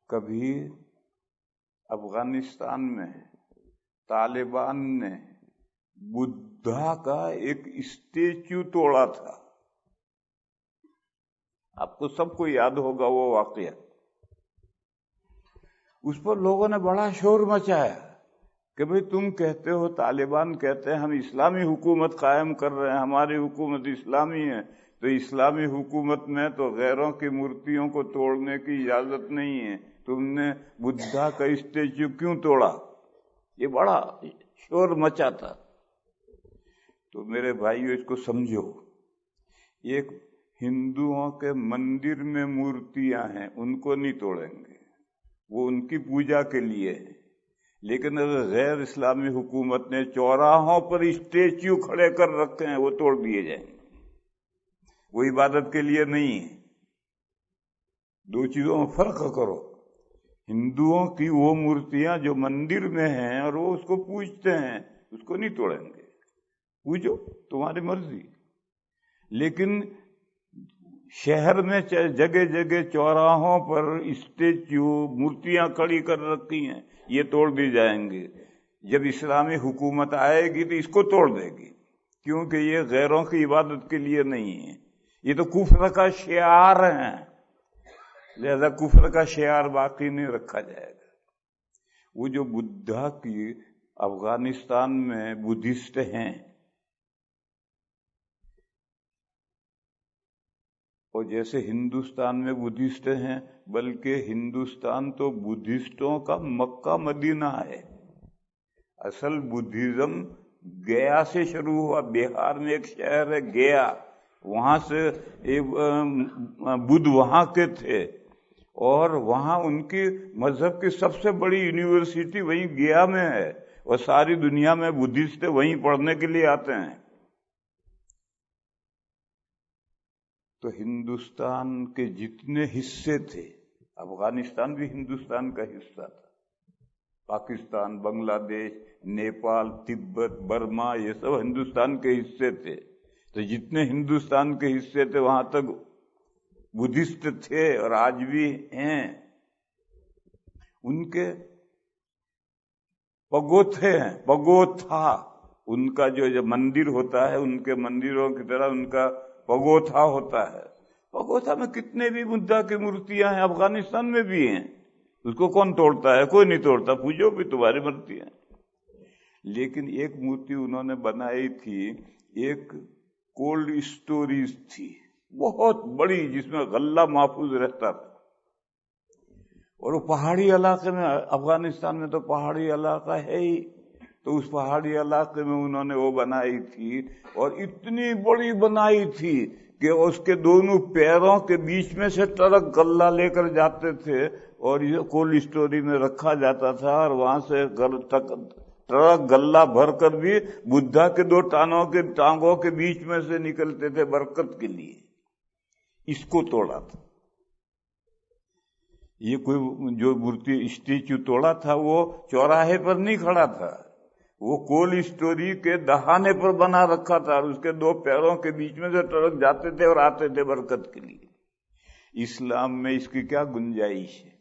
کبھی افغانستان میں طالبان نے بدھا کا ایک اسٹیچو توڑا تھا، آپ کو سب کو یاد ہوگا وہ واقعہ. اس پر لوگوں نے بڑا شور مچایا کہ بھئی تم کہتے ہو، طالبان کہتے ہیں ہم اسلامی حکومت قائم کر رہے ہیں، ہماری حکومت اسلامی ہے، تو اسلامی حکومت میں تو غیروں کی مورتیوں کو توڑنے کی اجازت نہیں ہے، تم نے بدھا کا اسٹیچو کیوں توڑا؟ یہ بڑا شور مچا تھا. تو میرے بھائیو اس کو سمجھو، ایک ہندوؤں کے مندر میں مورتیاں ہیں، ان کو نہیں توڑیں گے، وہ ان کی پوجا کے لیے ہے. لیکن اگر غیر اسلامی حکومت نے چوراہوں پر اسٹیچو کھڑے کر رکھے ہیں، وہ توڑ دیے جائیں گے، وہ عبادت کے لیے نہیں ہے. دو چیزوں میں فرق کرو. ہندوؤں کی وہ مورتیاں جو مندر میں ہیں اور وہ اس کو پوجتے ہیں، اس کو نہیں توڑیں گے، پوجو، تمہاری مرضی. لیکن شہر میں جگہ جگہ چوراہوں پر اسٹیچو، مورتیاں کھڑی کر رکھی ہیں، یہ توڑ دی جائیں گے. جب اسلامی حکومت آئے گی تو اس کو توڑ دے گی، کیونکہ یہ غیروں کی عبادت کے لیے نہیں ہے، یہ تو کفر کا شعار ہیں، لہذا کفر کا شعار باقی نہیں رکھا جائے گا. وہ جو بدھا کی افغانستان میں بدھسٹ ہیں، اور جیسے ہندوستان میں بدھسٹ ہیں، بلکہ ہندوستان تو بدھسٹوں کا مکہ مدینہ ہے. اصل بدھزم گیا سے شروع ہوا. بہار میں ایک شہر ہے گیا، وہاں سے بدھ وہاں کے تھے، اور وہاں ان کی مذہب کی سب سے بڑی یونیورسٹی وہیں گیا میں ہے، اور ساری دنیا میں بدھسٹ وہیں پڑھنے کے لیے آتے ہیں. تو ہندوستان کے جتنے حصے تھے، افغانستان بھی ہندوستان کا حصہ تھا، پاکستان، بنگلہ دیش، نیپال، تبت، برما، یہ سب ہندوستان کے حصے تھے. تو جتنے ہندوستان کے حصے تھے وہاں تک بدھسٹ تھے اور آج بھی ہیں. ان کے پگوتھے ہیں، پگوتھا، ان کا جو مندر ہوتا ہے، ان کے مندروں کی طرح ان کا پگوتھا ہوتا ہے. پگوتھا میں کتنے بھی بدھا کی مورتیاں ہیں، افغانستان میں بھی ہیں، اس کو کون توڑتا ہے؟ کوئی نہیں توڑتا، پوجو بھی، تمہاری مرضی ہے. لیکن ایک مورتی انہوں نے بنائی تھی، ایک کولڈ اسٹوریج تھی بہت بڑی، جس میں غلہ محفوظ رہتا تھا، اور وہ پہاڑی علاقے میں، افغانستان میں تو پہاڑی علاقہ ہے ہی، تو اس پہاڑی علاقے میں انہوں نے وہ بنائی تھی، اور اتنی بڑی بنائی تھی کہ اس کے دونوں پیروں کے بیچ میں سے ٹرک غلہ لے کر جاتے تھے، اور یہ کولڈ اسٹوری میں رکھا جاتا تھا، اور وہاں سے ٹرک غلہ بھر کر بھی بدھا کے دو ٹانگوں کے بیچ میں سے نکلتے تھے برکت کے لیے. اس کو توڑا تھا. یہ کوئی جو مورتی اسٹیچو توڑا تھا وہ چوراہے پر نہیں کھڑا تھا، وہ کولڈ اسٹوری کے دہانے پر بنا رکھا تھا، اور اس کے دو پیروں کے بیچ میں سے ٹرک جاتے تھے اور آتے تھے برکت کے لیے. اسلام میں اس کی کیا گنجائش ہے؟